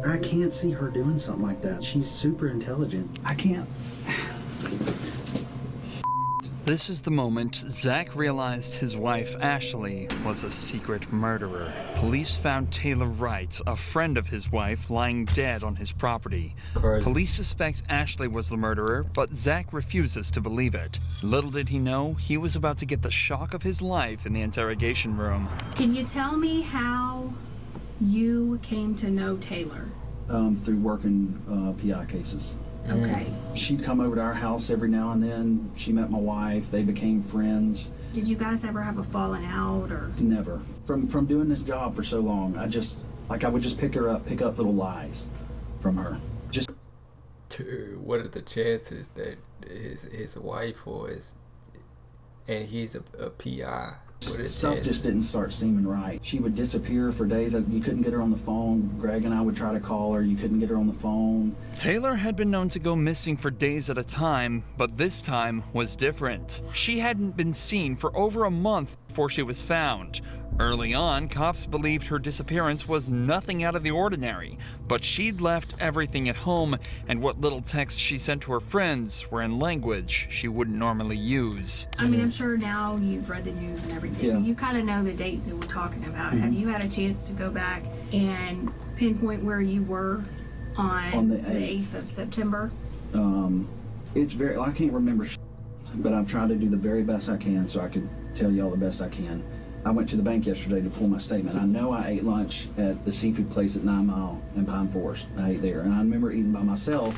I can't see her doing something like that. She's super intelligent. I can't. This is the moment Zach realized his wife, Ashley, was a secret murderer. Police found Taylor Wright, a friend of his wife, lying dead on his property. Crazy. Police suspect Ashley was the murderer, but Zach refuses to believe it. Little did he know, he was about to get the shock of his life in the interrogation room. Can you tell me how you came to know Taylor? Through working PI cases. Okay. She'd come over to our house every now and then. She met my wife. They became friends. Did you guys ever have a falling out or? Never. From doing this job for so long, I would just pick up little lies from her. Just. Dude, what are the chances that his wife and he's a PI? Stuff just didn't start seeming right. She would disappear for days. You couldn't get her on the phone. Greg and I would try to call her. You couldn't get her on the phone. Taylor had been known to go missing for days at a time, but this time was different. She hadn't been seen for over a month before she was found. Early on, cops believed her disappearance was nothing out of the ordinary, but she'd left everything at home, and what little texts she sent to her friends were in language she wouldn't normally use. I mean, I'm sure now you've read the news and everything. Yeah. You kind of know the date that we're talking about. Have you had a chance to go back and pinpoint where you were on the 8th of September? It's I can't remember, but I'm trying to do the very best I can so I could tell y'all the best I can. I went to the bank yesterday to pull my statement. I know I ate lunch at the seafood place at 9 Mile in Pine Forest. I ate there, and I remember eating by myself,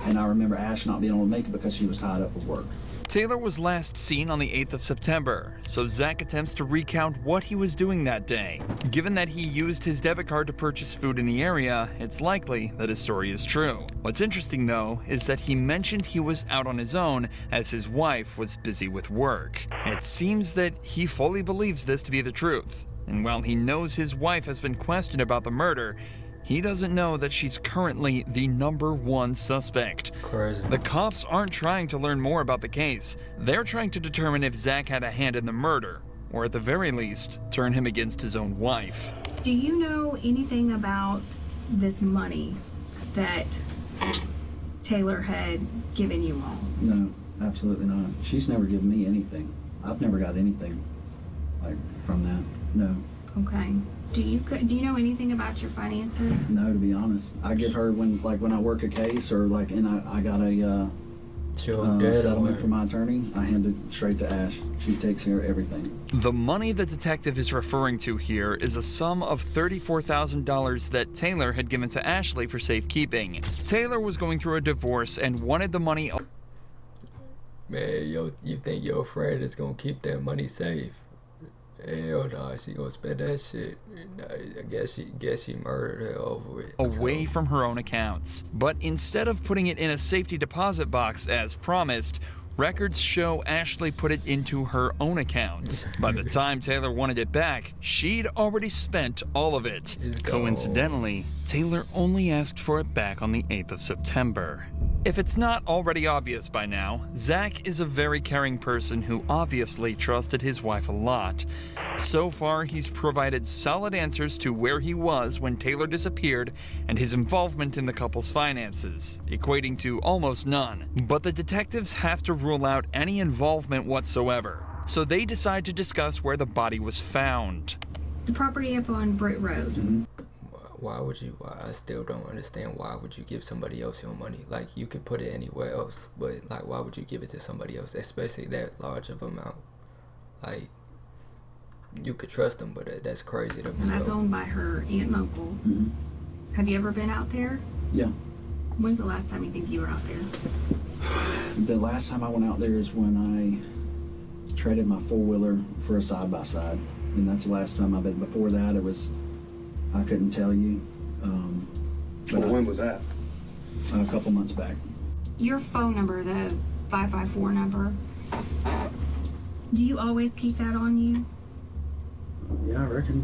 and I remember Ash not being able to make it because she was tied up with work. Taylor was last seen on the 8th of September, so Zach attempts to recount what he was doing that day. Given that he used his debit card to purchase food in the area, it's likely that his story is true. What's interesting, though, is that he mentioned he was out on his own as his wife was busy with work. It seems that he fully believes this to be the truth, and while he knows his wife has been questioned about the murder, he doesn't know that she's currently the #1 suspect. Crazy. The cops aren't trying to learn more about the case. They're trying to determine if Zach had a hand in the murder, or at the very least, turn him against his own wife. Do you know anything about this money that Taylor had given you all? No, absolutely not. She's never given me anything. I've never got anything from that. No. Okay. Do you know anything about your finances? No, to be honest. I give her when I work a case or and I got a settlement from my attorney, I hand it straight to Ash. She takes care of everything. The money the detective is referring to here is a sum of $34,000 that Taylor had given to Ashley for safekeeping. Taylor was going through a divorce and wanted the money. Man, you think your friend is gonna keep that money safe? Hell no, she gonna spend that shit. I guess she murdered her over with. Away from her own accounts. But instead of putting it in a safety deposit box as promised, records show Ashley put it into her own accounts. By the time Taylor wanted it back, she'd already spent all of it. Coincidentally, Taylor only asked for it back on the 8th of September. If it's not already obvious by now, Zach is a very caring person who obviously trusted his wife a lot. So far, he's provided solid answers to where he was when Taylor disappeared and his involvement in the couple's finances, equating to almost none. But the detectives have to rule out any involvement whatsoever, so they decide to discuss where the body was found. The property up on Britt Road. Mm-hmm. I still don't understand why would you give somebody else your money? Like, you could put it anywhere else, but why would you give it to somebody else, especially that large of amount? Like, you could trust them, but that's crazy to me. And that's owned by her aunt and uncle. Mm-hmm. Have you ever been out there? Yeah. When's the last time you think you were out there? The last time I went out there is when I traded my four-wheeler for a side-by-side. And that's the last time I've been. Before that, I couldn't tell you. When was that? A couple months back. Your phone number, the 554 number, do you always keep that on you? Yeah, I reckon.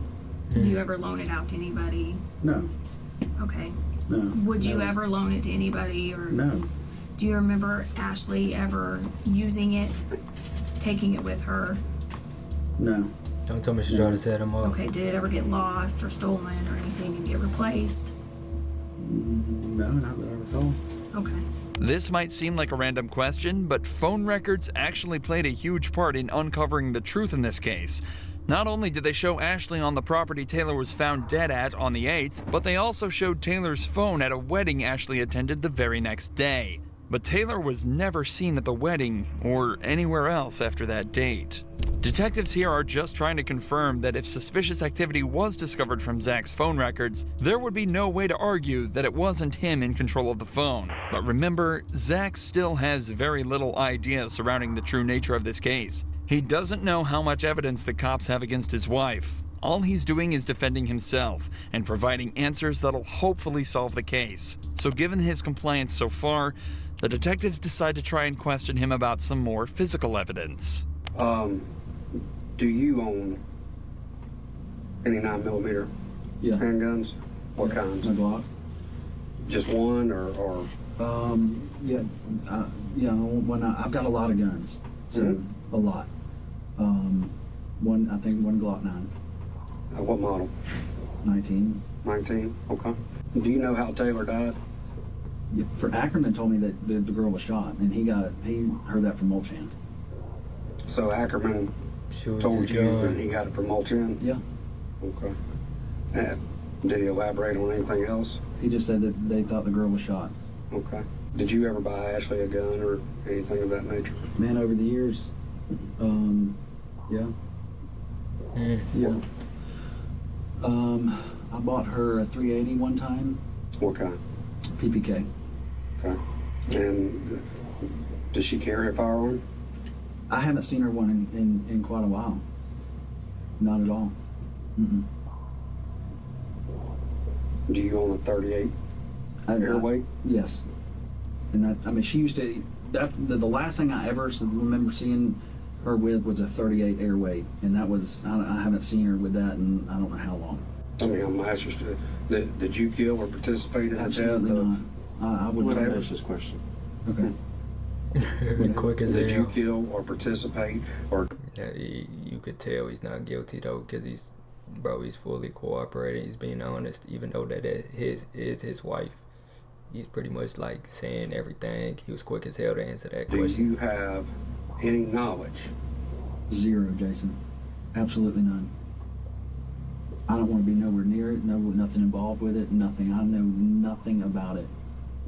Do you ever loan it out to anybody? No. Okay. No. Would you No. ever loan it to anybody? Or No. do you remember Ashley ever using it, taking it with her? No. Don't tell me she tried to set him up. Okay, did it ever get lost or stolen or anything and get replaced? No, not that I recall. Okay. This might seem like a random question, but phone records actually played a huge part in uncovering the truth in this case. Not only did they show Ashley on the property Taylor was found dead at on the 8th, but they also showed Taylor's phone at a wedding Ashley attended the very next day. But Taylor was never seen at the wedding or anywhere else after that date. Detectives here are just trying to confirm that if suspicious activity was discovered from Zach's phone records, there would be no way to argue that it wasn't him in control of the phone. But remember, Zach still has very little idea surrounding the true nature of this case. He doesn't know how much evidence the cops have against his wife. All he's doing is defending himself and providing answers that'll hopefully solve the case. So given his compliance so far, the detectives decide to try and question him about some more physical evidence. Do you own any 9mm Yeah. handguns? What kinds? My Glock. Just one or Yeah. When I've got a lot of guns, so a lot. I think one Glock 9, what model? 19. 19? Okay. Do you know how Taylor died? Yeah, for Ackerman told me that the girl was shot, and he heard that from Molchan. So Ackerman She was told you young. and he got it from Molchan? Yeah. Okay. Did he elaborate on anything else? He just said that they thought the girl was shot. Okay. Did you ever buy Ashley a gun or anything of that nature? Man, over the years, yeah. Yeah. I bought her a 380 one time, What kind? PPK. Okay. And does she carry a firearm? I haven't seen her one in quite a while. Not at all. Mm-mm. Do you own a 38 airweight? Yes. And that, I mean, she used to, that's the last thing I ever remember seeing her with was a 38 airweight. And that was, I haven't seen her with that in I don't know how long. I mean, I'm interested. Did you kill or participate in the death Absolutely of? not. I would Let him never. ask this question. Okay. Quick as Did you hell. kill or participate or? Yeah, you could tell he's not guilty though, because he's fully cooperating. He's being honest, even though that is his wife. He's pretty much like saying everything. He was quick as hell to answer that Do question. you have any knowledge? Zero, Jason. Absolutely none. I don't want to be nowhere near it. Nothing involved with it. Nothing. I know nothing about it.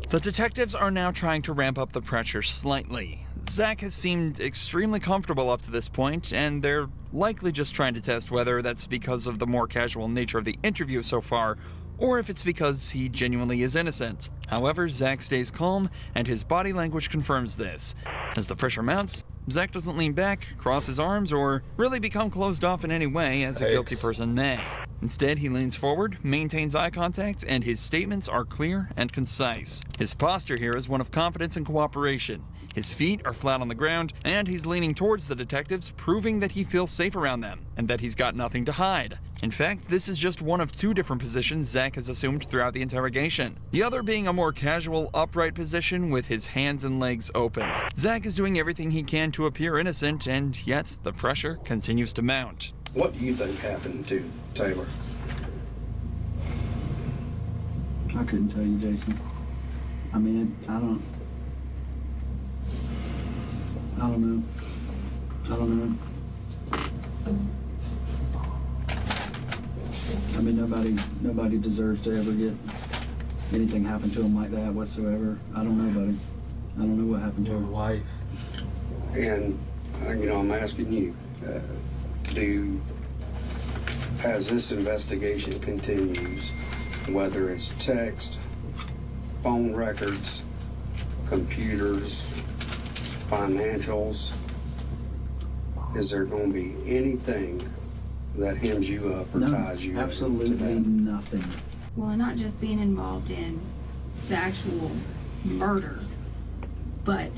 The detectives are now trying to ramp up the pressure slightly. Zach has seemed extremely comfortable up to this point, and they're likely just trying to test whether that's because of the more casual nature of the interview so far, or if it's because he genuinely is innocent. However, Zach stays calm, and his body language confirms this. As the pressure mounts, Zach doesn't lean back, cross his arms, or really become closed off in any way as a guilty person may. Instead, he leans forward, maintains eye contact, and his statements are clear and concise. His posture here is one of confidence and cooperation. His feet are flat on the ground, and he's leaning towards the detectives, proving that he feels safe around them, and that he's got nothing to hide. In fact, this is just one of two different positions Zach has assumed throughout the interrogation. The other being a more casual, upright position with his hands and legs open. Zach is doing everything he can to appear innocent, and yet the pressure continues to mount. What do you think happened to Taylor? I couldn't tell you, Jason. I mean, I don't know. I mean, nobody deserves to ever get anything happen to them like that whatsoever. I don't know, buddy. I don't know what happened to Your her. wife. And I'm asking you, as this investigation continues, whether it's text, phone records, computers, financials, is there going to be anything that hems you up or ties you No, to absolutely that? nothing. Well, and not just being involved in the actual murder, but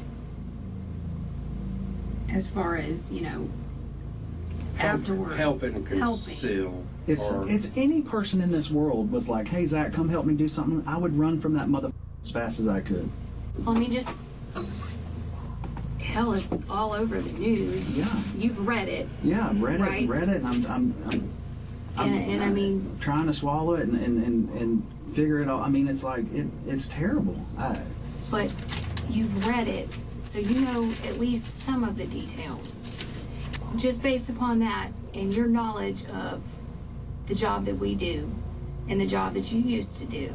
as far as, afterwards. Helping conceal. If any person in this world was like, hey, Zach, come help me do something, I would run from that mother as fast as I could. Well, I mean, just, hell, it's all over the news. Yeah. You've read it. Yeah, I've read Right. it, and And I mean, trying to swallow it and figure it out. I mean, it's like it's terrible. but you've read it, so you know at least some of the details. Just based upon that and your knowledge of the job that we do and the job that you used to do,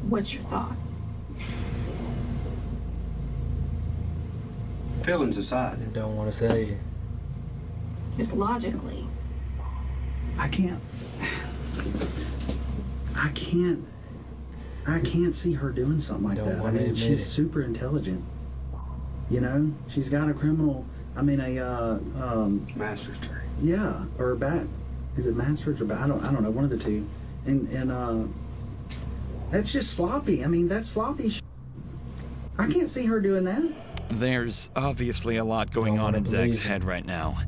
what's your thought? Feelings aside. I don't want to say. Just logically. I can't see her doing something like Don't that. I wanna mean, admit she's it. super intelligent. You know, she's got a criminal. I mean, Master's degree. yeah, or is it master's or I don't know, one of the two. And that's just sloppy. I mean, that's sloppy. I can't see her doing that. There's obviously a lot going Don't on in wanna believe Zach's it. head right now.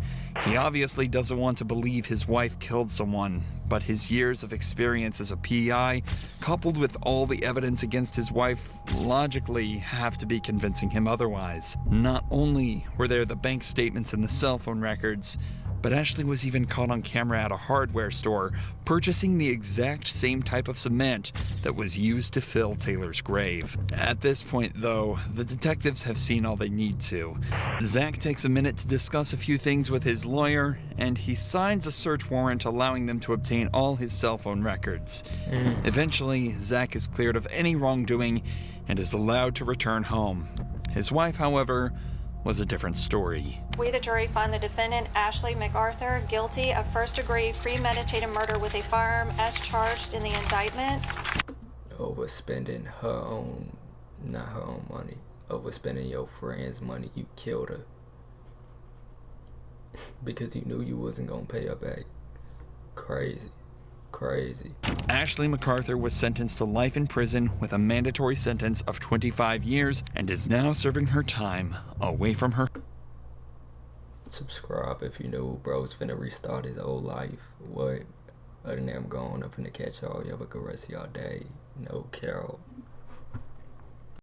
He obviously doesn't want to believe his wife killed someone, but his years of experience as a PI, coupled with all the evidence against his wife, logically have to be convincing him otherwise. Not only were there the bank statements and the cell phone records, but Ashley was even caught on camera at a hardware store purchasing the exact same type of cement that was used to fill Taylor's grave. At this point, though, the detectives have seen all they need to. Zach takes a minute to discuss a few things with his lawyer, and he signs a search warrant allowing them to obtain all his cell phone records. Eventually, Zach is cleared of any wrongdoing and is allowed to return home. His wife, however, was a different story. We, the jury, find the defendant, Ashley MacArthur, guilty of first-degree premeditated murder with a firearm as charged in the indictment. Overspending not her own money. Overspending your friend's money. You killed her. Because you knew you wasn't gonna pay her back. Crazy. Ashley MacArthur was sentenced to life in prison with a mandatory sentence of 25 years and is now serving her time away from her. Subscribe if you knew bro's finna restart his old life. What? Other than that, I'm going. I'm finna catch y'all. Y'all have a good rest of y'all day. No Carol.